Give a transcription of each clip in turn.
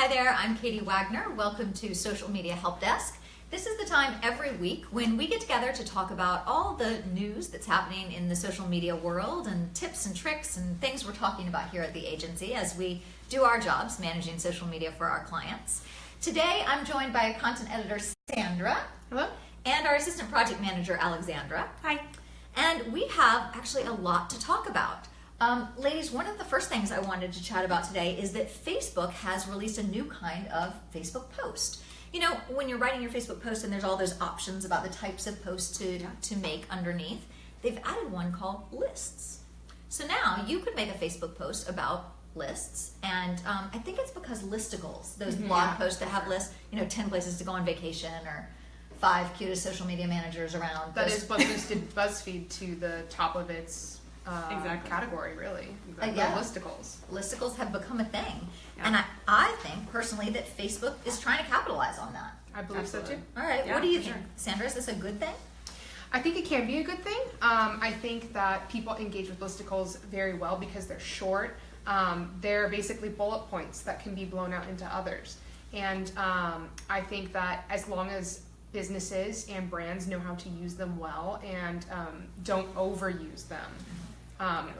Hi there, I'm Katie Wagner. Welcome to Social Media Help Desk. This is the time every week when we get together to talk about all the news that's happening in the social media world and tips and tricks and things we're talking about here at the agency as we do our jobs managing social media for our clients. Today I'm joined by content editor Sandra. Hello. And our assistant project manager Alexandra. Hi. And we have actually a lot to talk about. Ladies, one of the first things I wanted to chat about today is that Facebook has released a new kind of Facebook post. You know, when you're writing your Facebook post and there's all those options about the types of posts to make underneath, they've added one called lists. So now you could make a Facebook post about lists, and I think it's because listicles, those blog posts that have lists, 10 places to go on vacation or 5 cutest social media managers around. That is what boosted BuzzFeed to the top of its category, really. Listicles. Listicles have become a thing. Yeah. And I think, personally, that Facebook is trying to capitalize on that. I believe so, too. All right, Yeah, what do you for think? sure. Sandra, is this a good thing? I think it can be a good thing. I think that people engage with listicles very well because they're short. They're basically bullet points that can be blown out into others. And I think that as long as businesses and brands know how to use them well and don't overuse them,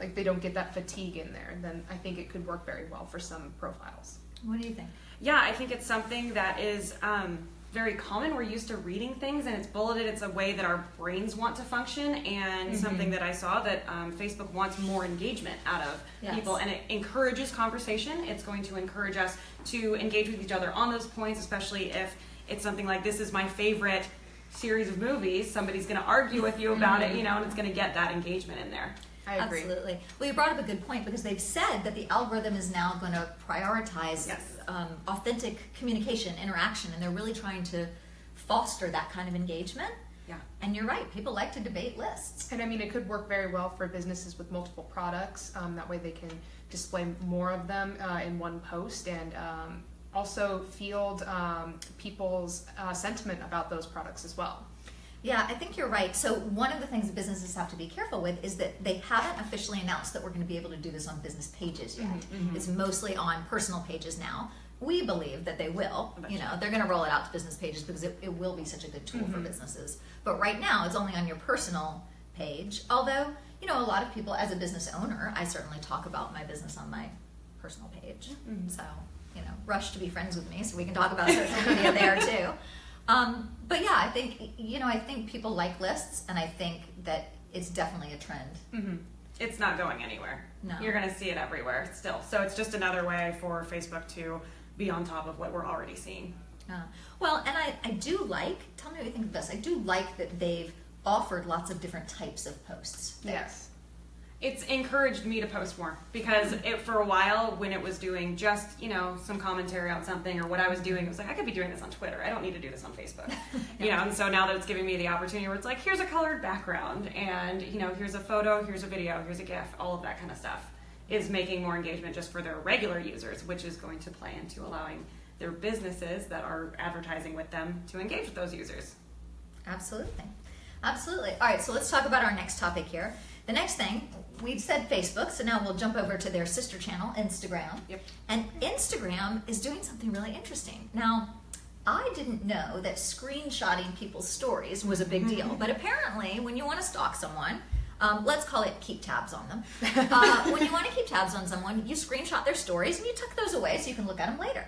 like they don't get that fatigue in there, then I think it could work very well for some profiles. What do you think? Yeah, I think it's something that is very common. We're used to reading things and it's bulleted. It's a way that our brains want to function, and something that I saw that Facebook wants more engagement out of people, and it encourages conversation. It's going to encourage us to engage with each other on those points, especially if it's something like, this is my favorite series of movies. Somebody's going to argue with you about it, and it's going to get that engagement in there. I agree. Absolutely. Well, you brought up a good point, because they've said that the algorithm is now going to prioritize authentic communication, interaction, and they're really trying to foster that kind of engagement. Yeah. And you're right, people like to debate lists. And I mean, it could work very well for businesses with multiple products. That way they can display more of them in one post, and also field people's sentiment about those products as well. Yeah, I think you're right. So one of the things that businesses have to be careful with is that they haven't officially announced that we're going to be able to do this on business pages yet. It's mostly on personal pages now. We believe that they will. They're going to roll it out to business pages because it will be such a good tool for businesses. But right now, it's only on your personal page. Although, a lot of people, as a business owner, I certainly talk about my business on my personal page. So, rush to be friends with me so we can talk about social media there too. But yeah, I think people like lists, and I think that it's definitely a trend. It's not going anywhere. No. You're going to see it everywhere still. So it's just another way for Facebook to be on top of what we're already seeing. Well, and I do like, tell me what you think of this, I do like that they've offered lots of different types of posts there. Yes. It's encouraged me to post more, because for a while, when it was doing just, some commentary on something or what I was doing, it was like, I could be doing this on Twitter. I don't need to do this on Facebook. And so now that it's giving me the opportunity where it's like, here's a colored background, and, here's a photo, here's a video, here's a GIF, all of that kind of stuff is making more engagement just for their regular users, which is going to play into allowing their businesses that are advertising with them to engage with those users. Absolutely. Absolutely. All right, so let's talk about our next topic here. The next thing, we've said Facebook, so now we'll jump over to their sister channel, Instagram. Yep. And Instagram is doing something really interesting. Now, I didn't know that screenshotting people's stories was a big deal, but apparently when you want to stalk someone, let's call it keep tabs on them. When you want to keep tabs on someone, you screenshot their stories and you tuck those away so you can look at them later.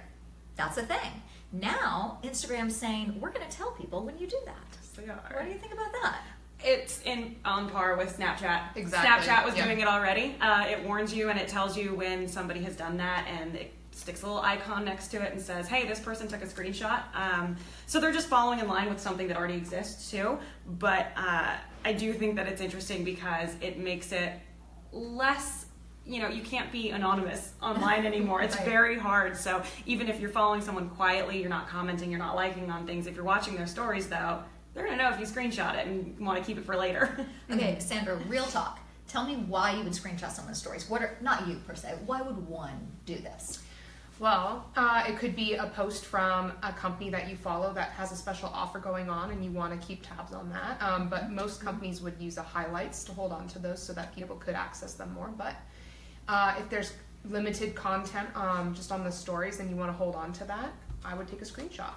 That's a thing. Now, Instagram's saying, we're going to tell people when you do that. Yes, they are. What do you think about that? It's on par with Snapchat. Exactly. Snapchat was doing it already. It warns you and it tells you when somebody has done that, and it sticks a little icon next to it and says, hey, this person took a screenshot. So they're just following in line with something that already exists too. But I do think that it's interesting because it makes it less, you can't be anonymous online anymore. It's Right. very hard. So even if you're following someone quietly, you're not commenting, you're not liking on things, if you're watching their stories though, they're going to know if you screenshot it and want to keep it for later. Okay, Sandra, real talk. Tell me why you would screenshot someone's stories. Not you per se, why would one do this? Well, it could be a post from a company that you follow that has a special offer going on and you want to keep tabs on that. But most companies would use the highlights to hold on to those so that people could access them more. But if there's limited content just on the stories and you want to hold on to that, I would take a screenshot.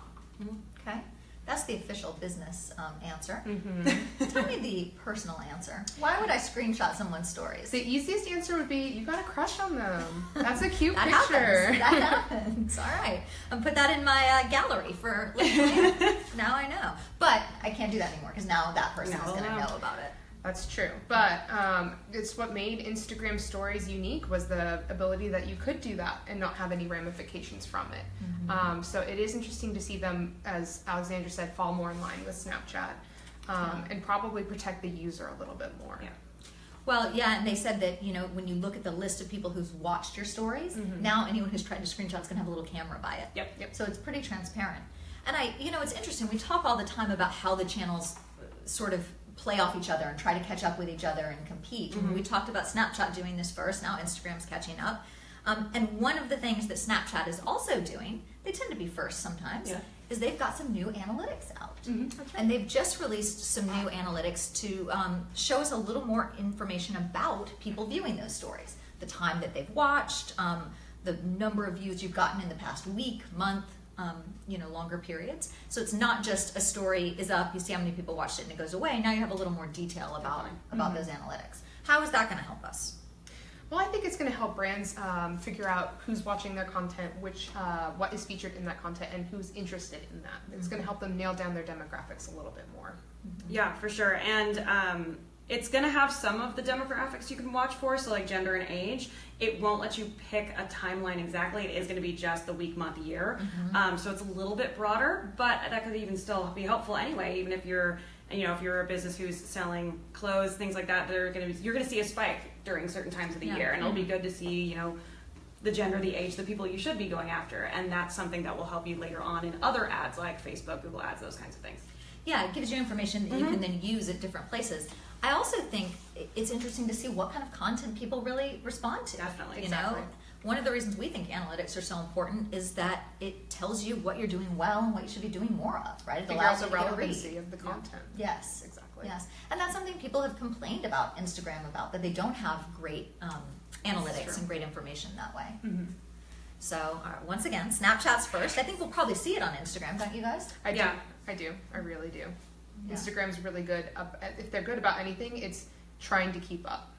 Okay. That's the official business answer. Mm-hmm. Tell me the personal answer. Why would I screenshot someone's stories? The easiest answer would be, you got a crush on them. That's a cute That picture. happens. That happens. All right. I'll put that in my gallery for later. Now I know. But I can't do that anymore because now that person is going to know about it. That's true. But it's what made Instagram stories unique was the ability that you could do that and not have any ramifications from it. Mm-hmm. So it is interesting to see them, as Alexandra said, fall more in line with Snapchat and probably protect the user a little bit more. Yeah. Well, yeah, and they said that, you know, when you look at the list of people who's watched your stories, now anyone who's tried to screenshot is going to have a little camera by it. Yep. So it's pretty transparent. And it's interesting. We talk all the time about how the channels sort of play off each other and try to catch up with each other and compete. We talked about Snapchat doing this first. Now Instagram's catching up. And one of the things that Snapchat is also doing, they tend to be first sometimes, is they've got some new analytics out. And they've just released some new analytics to show us a little more information about people viewing those stories. The time that they've watched, the number of views you've gotten in the past week, month, longer periods. So it's not just a story is up, you see how many people watched it and it goes away. Now you have a little more detail about those analytics. How is that going to help us? Well, I think it's going to help brands figure out who's watching their content, what is featured in that content, and who's interested in that. It's going to help them nail down their demographics a little bit more. Yeah, for sure. And it's going to have some of the demographics you can watch for, so like gender and age. It won't let you pick a timeline exactly. It is going to be just the week, month, year. So it's a little bit broader, but that could even still be helpful anyway. Even if you're a business who's selling clothes, things like that, you're going to see a spike during certain times of the year, and it'll be good to see, the gender, the age, the people you should be going after, and that's something that will help you later on in other ads like Facebook, Google Ads, those kinds of things. Yeah, it gives you information that you can then use at different places. I also think it's interesting to see what kind of content people really respond to. Definitely, exactly. One of the reasons we think analytics are so important is that it tells you what you're doing well and what you should be doing more of, right? It Figure out the relevancy of the content. Yes, exactly. Yes, and that's something people have complained about Instagram about, that they don't have great analytics and great information that way. So once again, Snapchat's first. I think we'll probably see it on Instagram, don't you guys? I do. I really do. Yeah. Instagram's really good. If they're good about anything, it's trying to keep up.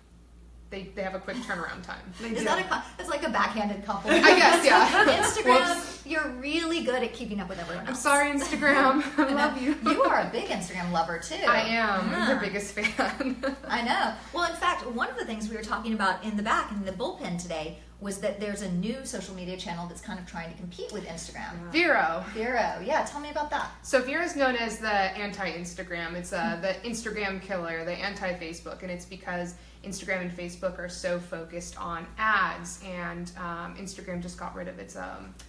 They have a quick turnaround time. It's like a backhanded compliment. I guess, yeah. Instagram, Whoops. you're really good at keeping up with everyone else. I'm sorry, Instagram. I love you. You are a big Instagram lover too. I am. I'm their biggest fan. I know. Well, in fact, one of the things we were talking about in the bullpen today was that there's a new social media channel that's kind of trying to compete with Instagram. Vero. Yeah, tell me about that. So Vero is known as the anti-Instagram. It's the Instagram killer, the anti-Facebook, and it's because Instagram and Facebook are so focused on ads, and Instagram just got rid of its,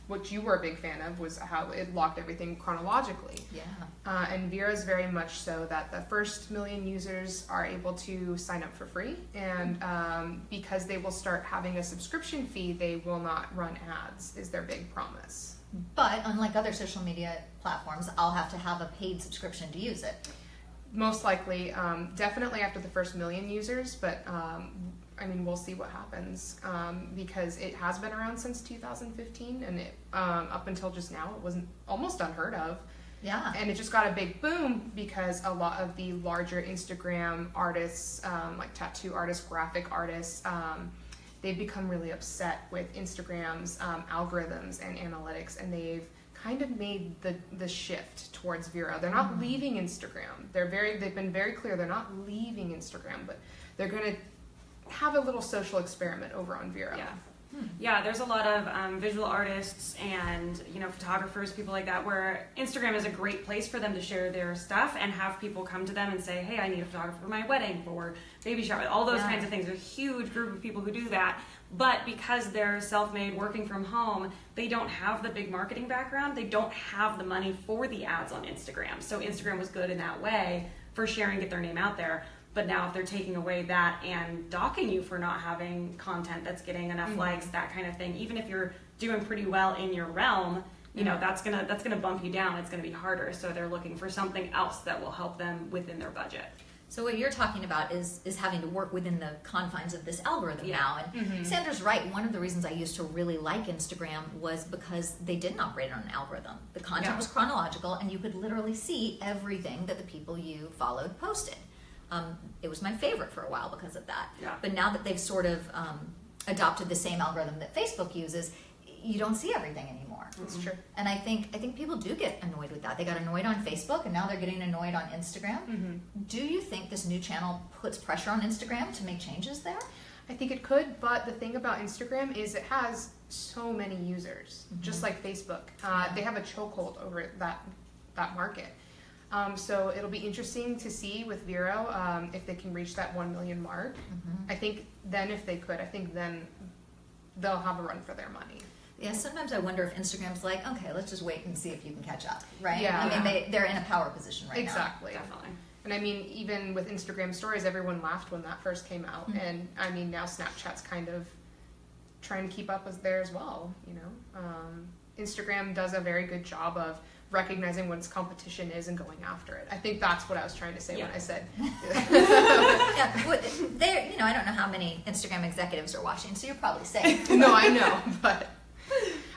what you were a big fan of was how it locked everything chronologically. Yeah. And Vero is very much so that the first million users are able to sign up for free, and because they will start having a subscription fee, they will not run ads, is their big promise. But unlike other social media platforms, I'll have to have a paid subscription to use it. Most likely, definitely after the first million users, but we'll see what happens because it has been around since 2015, and up until just now, it wasn't almost unheard of. Yeah. And it just got a big boom because a lot of the larger Instagram artists, like tattoo artists, graphic artists, they've become really upset with Instagram's algorithms and analytics, and they've kind of made the shift towards Vero. They're not leaving Instagram. They've been very clear they're not leaving Instagram, but they're going to have a little social experiment over on Vero. Yeah. Yeah, there's a lot of visual artists and photographers, people like that, where Instagram is a great place for them to share their stuff and have people come to them and say, hey, I need a photographer for my wedding, for baby shower, all those kinds of things. There's a huge group of people who do that, but because they're self-made, working from home, they don't have the big marketing background. They don't have the money for the ads on Instagram. So Instagram was good in that way for sharing, get their name out there. But now if they're taking away that and docking you for not having content that's getting enough likes, that kind of thing, even if you're doing pretty well in your realm, that's gonna bump you down. It's gonna be harder. So they're looking for something else that will help them within their budget. So what you're talking about is having to work within the confines of this algorithm Yeah. now. And Sandra's right. One of the reasons I used to really like Instagram was because they didn't operate on an algorithm. The content Yeah. was chronological, and you could literally see everything that the people you followed posted. It was my favorite for a while because of that. Yeah. But now that they've sort of adopted the same algorithm that Facebook uses, you don't see everything anymore. That's true. And I think people do get annoyed with that. They got annoyed on Facebook, and now they're getting annoyed on Instagram. Do you think this new channel puts pressure on Instagram to make changes there? I think it could, but the thing about Instagram is it has so many users, just like Facebook. They have a chokehold over that market. So it'll be interesting to see with Vero if they can reach that 1 million mark. I think then if they could, I think then they'll have a run for their money. Yeah, sometimes I wonder if Instagram's like, okay, let's just wait and see if you can catch up, right? Yeah. I mean, they're in a power position right Exactly. Definitely. And I mean, even with Instagram stories, everyone laughed when that first came out. And I mean, now Snapchat's kind of trying to keep up with there as well, you know. Instagram does a very good job of recognizing what its competition is and going after it. I think that's what I was trying to say when I said. now. Yeah, they, I don't know how many Instagram executives are watching, so you're probably safe. No, I know, but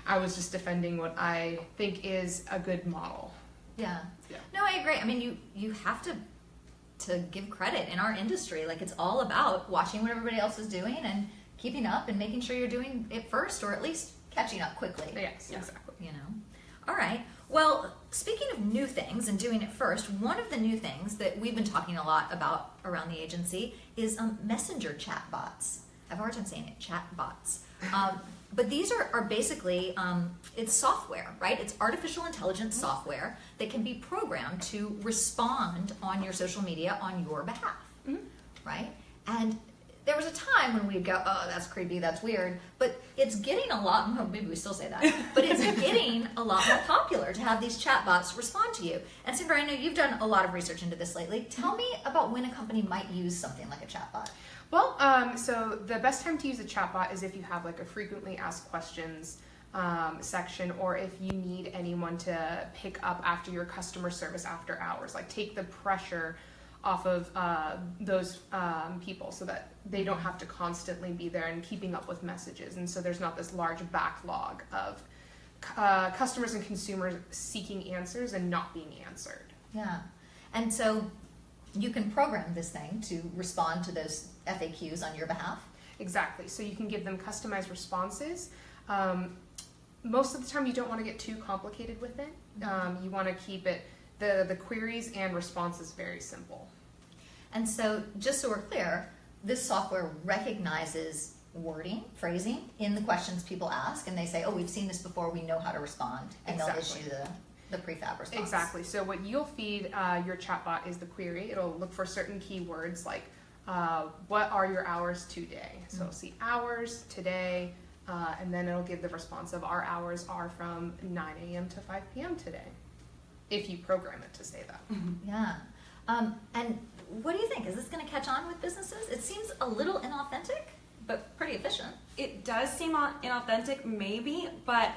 I was just defending what I think is a good model. Yeah. Yeah. No, I agree. I mean, you have to give credit in our industry. Like, it's all about watching what everybody else is doing and keeping up and making sure you're doing it first, or at least catching up quickly. Yes, Yeah. exactly. All right. Well, speaking of new things and doing it first, one of the new things that we've been talking a lot about around the agency is messenger chatbots. I have a hard time saying it, chatbots. But these are basically, it's software, right? It's artificial intelligence software that can be programmed to respond on your social media on your behalf, right? And there was a time when we'd go, oh, that's creepy, that's weird, but it's getting a lot, well, maybe we still say that, but it's getting a lot more popular to have these chatbots respond to you. And Sandra, I know you've done a lot of research into this lately. Tell me about when a company might use something like a chatbot. Well, so the best time to use a chatbot is if you have like a frequently asked questions section, or if you need anyone to pick up after your customer service after hours, like take the pressure off of those people so that they don't have to constantly be there and keeping up with messages. And so there's not this large backlog of customers and consumers seeking answers and not being answered. Yeah. And so you can program this thing to respond to those FAQs on your behalf. Exactly. So you can give them customized responses. Most of the time you don't want to get too complicated with it. You want to keep it, the queries and responses very simple. And so, just so we're clear, this software recognizes wording, phrasing in the questions people ask, and they say, oh, we've seen this before, we know how to respond, and they'll issue the prefab response. Exactly. So what you'll feed your chatbot is the query. It'll look for certain keywords like, what are your hours today? So it'll see hours today, and then it'll give the response of our hours are from 9 a.m. to 5 p.m. today, if you program it to say that. Yeah. And what do you think? Is this going to catch on with businesses? It seems a little inauthentic, but pretty efficient. It does seem inauthentic, maybe, but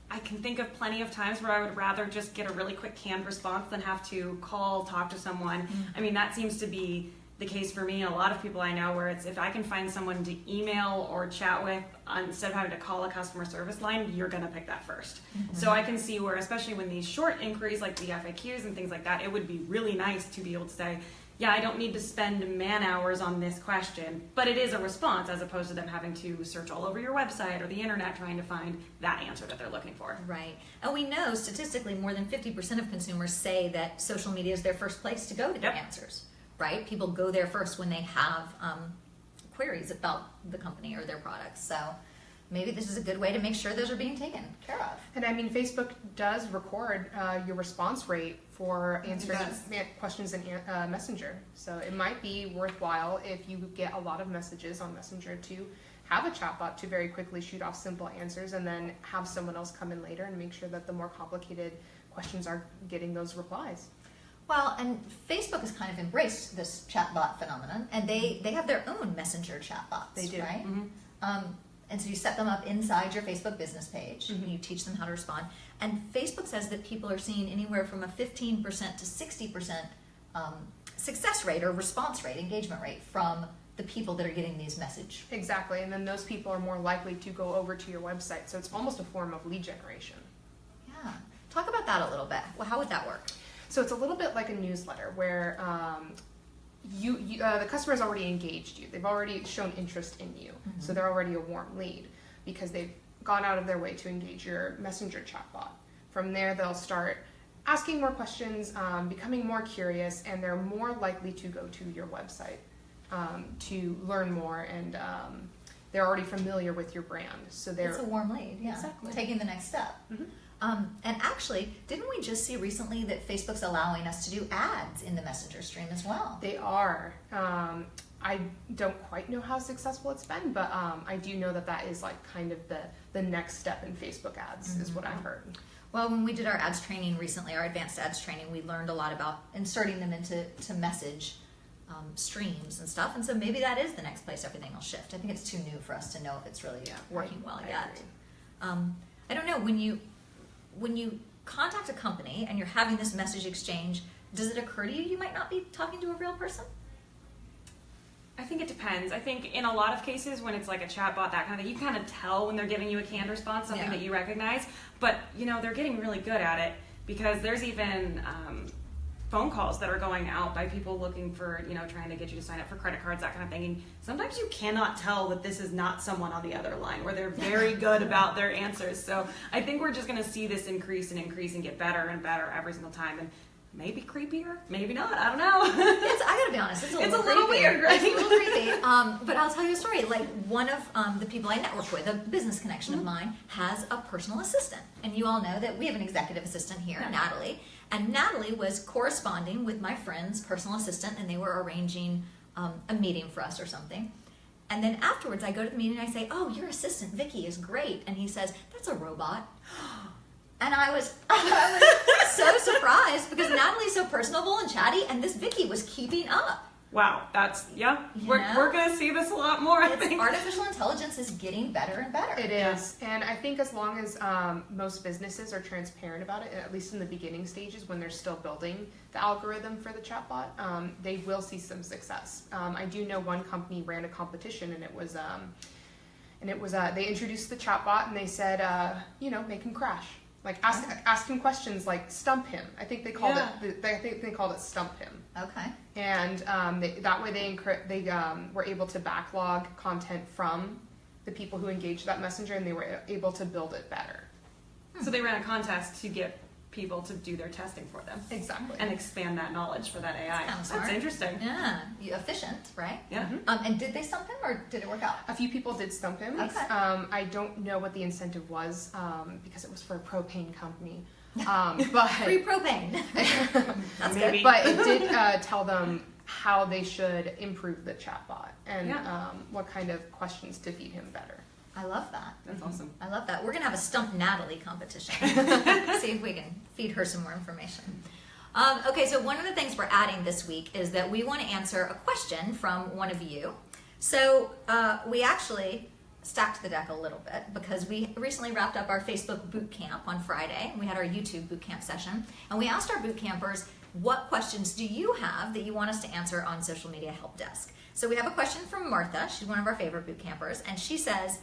I can think of plenty of times where I would rather just get a really quick canned response than have to talk to someone. I mean, that seems to be the case for me and a lot of people I know, where it's if I can find someone to email or chat with instead of having to call a customer service line, you're going to pick that first. So I can see where, especially when these short inquiries like the FAQs and things like that, it would be really nice to be able to say, yeah, I don't need to spend man hours on this question, but it is a response, as opposed to them having to search all over your website or the internet trying to find that answer that they're looking for. Right. And we know statistically more than 50% of consumers say that social media is their first place to go to get answers, right? People go there first when they have queries about the company or their products. So maybe this is a good way to make sure those are being taken care of. And I mean, Facebook does record your response rate for answering questions in Messenger. So it might be worthwhile if you get a lot of messages on Messenger to have a chatbot to very quickly shoot off simple answers, and then have someone else come in later and make sure that the more complicated questions are getting those replies. Well, and Facebook has kind of embraced this chatbot phenomenon, and they have their own Messenger chatbots. They do. Right? And so you set them up inside your Facebook business page, and you teach them how to respond. And Facebook says that people are seeing anywhere from a 15% to 60% success rate or response rate, engagement rate from the people that are getting these message. Exactly, and then those people are more likely to go over to your website. So it's almost a form of lead generation. Yeah. Talk about that a little bit. Well, how would that work? So it's a little bit like a newsletter where the customer's already engaged you. They've already shown interest in you. Mm-hmm. So they're already a warm lead because they've gone out of their way to engage your messenger chatbot. From there, they'll start asking more questions, becoming more curious, and they're more likely to go to your website to learn more, and they're already familiar with your brand. So they're It's a warm lead, yeah. Exactly. Taking the next step. Mhm. And actually, didn't we just see recently that Facebook's allowing us to do ads in the Messenger stream as well? They are. I don't quite know how successful it's been, but I do know that is like kind of the next step in Facebook ads, is what I've heard. Well, when we did our ads training recently, our advanced ads training, we learned a lot about inserting them into message streams and stuff. And so maybe that is the next place everything will shift. I think it's too new for us to know if it's really working well I yet. agree. I don't know, when you contact a company and you're having this message exchange, does it occur to you might not be talking to a real person? I think it depends. I think in a lot of cases when it's like a chatbot, that kind of thing, you kind of tell when they're giving you a canned response, something Yeah. that you recognize. But, they're getting really good at it because there's even phone calls that are going out by people looking for, trying to get you to sign up for credit cards, that kind of thing. And sometimes you cannot tell that this is not someone on the other line, where they're very good about their answers. So I think we're just going to see this increase and get better and better every single time. And maybe creepier, maybe not. I don't know. I gotta be honest, it's a little creepy. Weird, right? It's a little creepy. But I'll tell you a story. Like one of the people I network with, a business connection of mine, has a personal assistant, and you all know that we have an executive assistant here, Natalie. And Natalie was corresponding with my friend's personal assistant, and they were arranging a meeting for us or something. And then afterwards, I go to the meeting and I say, "Oh, your assistant Vicky is great," and he says, "That's a robot." And I was so surprised because Natalie's so personable and chatty, and this Vicky was keeping up. Wow, that's, we're going to see this a lot more, I think. Artificial intelligence is getting better and better. It is, and I think as long as most businesses are transparent about it, at least in the beginning stages when they're still building the algorithm for the chatbot, they will see some success. I do know one company ran a competition, and it was they introduced the chatbot and they said, make him crash. Like ask him questions, like stump him. I think they called it stump him. Okay. And that way they were able to backlog content from the people who engaged that messenger, and they were able to build it better. So they ran a contest to get people to do their testing for them. Exactly. And expand that knowledge for that AI. That's interesting. Yeah, efficient, right? Yeah. And did they stump him, or did it work out? A few people did stump him. Okay. I don't know what the incentive was because it was for a propane company. But Free propane. That's Maybe. good. But it did tell them how they should improve the chatbot and what kind of questions to feed him better. I love that. That's awesome. I love that. We're gonna have a Stump Natalie competition. See if we can feed her some more information. Okay, so one of the things we're adding this week is that we want to answer a question from one of you. So we actually stacked the deck a little bit because we recently wrapped up our Facebook boot camp on Friday, and we had our YouTube boot camp session, and we asked our boot campers, what questions do you have that you want us to answer on Social Media Help Desk? So we have a question from Martha. She's one of our favorite boot campers, and she says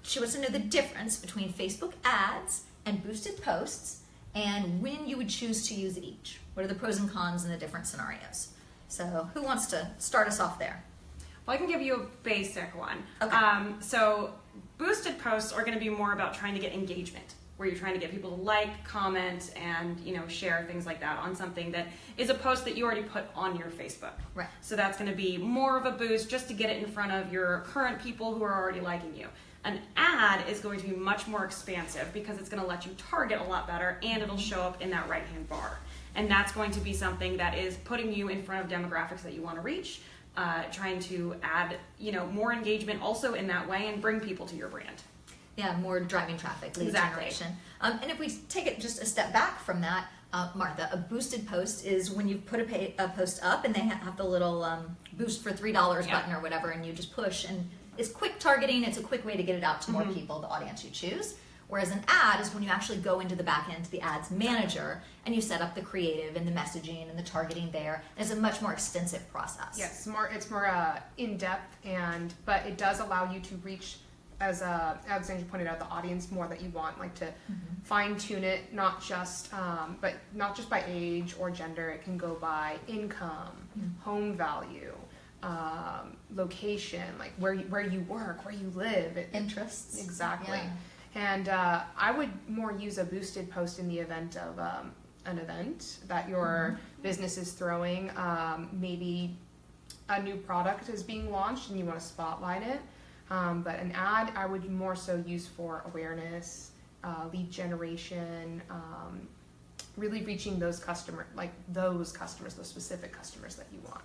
she wants to know the difference between Facebook ads and boosted posts, and when you would choose to use each. What are the pros and cons in the different scenarios? So who wants to start us off there? Well, I can give you a basic one. Okay. So boosted posts are going to be more about trying to get engagement, where you're trying to get people to like, comment, and share things like that on something that is a post that you already put on your Facebook. Right. So that's going to be more of a boost just to get it in front of your current people who are already liking you. An ad is going to be much more expansive because it's going to let you target a lot better, and it'll show up in that right-hand bar. And that's going to be something that is putting you in front of demographics that you want to reach, trying to add more engagement also in that way and bring people to your brand. Yeah, more driving traffic, lead generation. And if we take it just a step back from that, Martha, a boosted post is when you put a post up and they have the little boost for $3 button or whatever, and you just push, and it's quick targeting. It's a quick way to get it out to more people, the audience you choose. Whereas an ad is when you actually go into the back end to the ads manager and you set up the creative and the messaging and the targeting there. It's a much more extensive process. Yes, it's more in depth, but it does allow you to reach, as Alexandra pointed out, the audience more that you want, like to fine tune it, not just by age or gender. It can go by income, home value, location, like where you work, where you live, Interests. Exactly. Yeah. And I would more use a boosted post in the event of an event that your business is throwing. Maybe a new product is being launched and you want to spotlight it. But an ad I would more so use for awareness, lead generation, really reaching those specific customers that you want.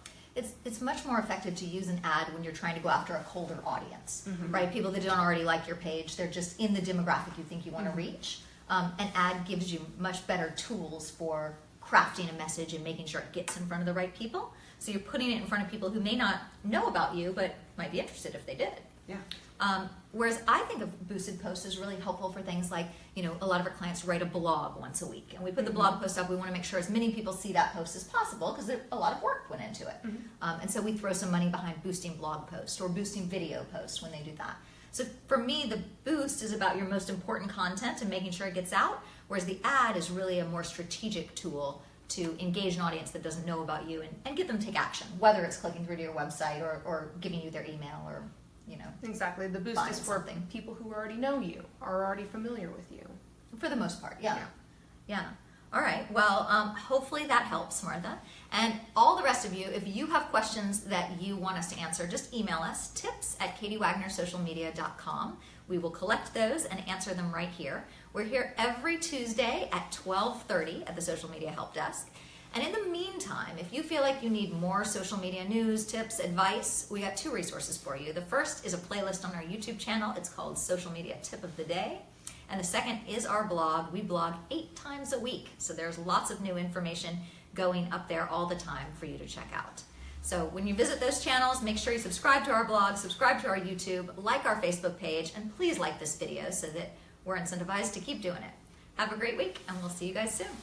It's much more effective to use an ad when you're trying to go after a colder audience, right? People that don't already like your page, they're just in the demographic you think you want to reach. An ad gives you much better tools for crafting a message and making sure it gets in front of the right people. So you're putting it in front of people who may not know about you, but might be interested if they did. Yeah. Whereas I think of boosted posts is really helpful for things like, a lot of our clients write a blog once a week, and we put the blog post up. We want to make sure as many people see that post as possible because a lot of work went into it. And so we throw some money behind boosting blog posts or boosting video posts when they do that. So for me, the boost is about your most important content and making sure it gets out, whereas the ad is really a more strategic tool to engage an audience that doesn't know about you and get them to take action, whether it's clicking through to your website or giving you their email or Exactly. The boost is for people who already know you, are already familiar with you. For the most part, yeah. All right. Well, hopefully that helps, Martha. And all the rest of you, if you have questions that you want us to answer, just email us, tips@katywagnersocialmedia.com. We will collect those and answer them right here. We're here every Tuesday at 12:30 at the Social Media Help Desk. And in the meantime, if you feel like you need more social media news, tips, advice, we got 2 resources for you. The first is a playlist on our YouTube channel. It's called Social Media Tip of the Day. And the second is our blog. We blog 8 times a week. So there's lots of new information going up there all the time for you to check out. So when you visit those channels, make sure you subscribe to our blog, subscribe to our YouTube, like our Facebook page, and please like this video so that we're incentivized to keep doing it. Have a great week, and we'll see you guys soon.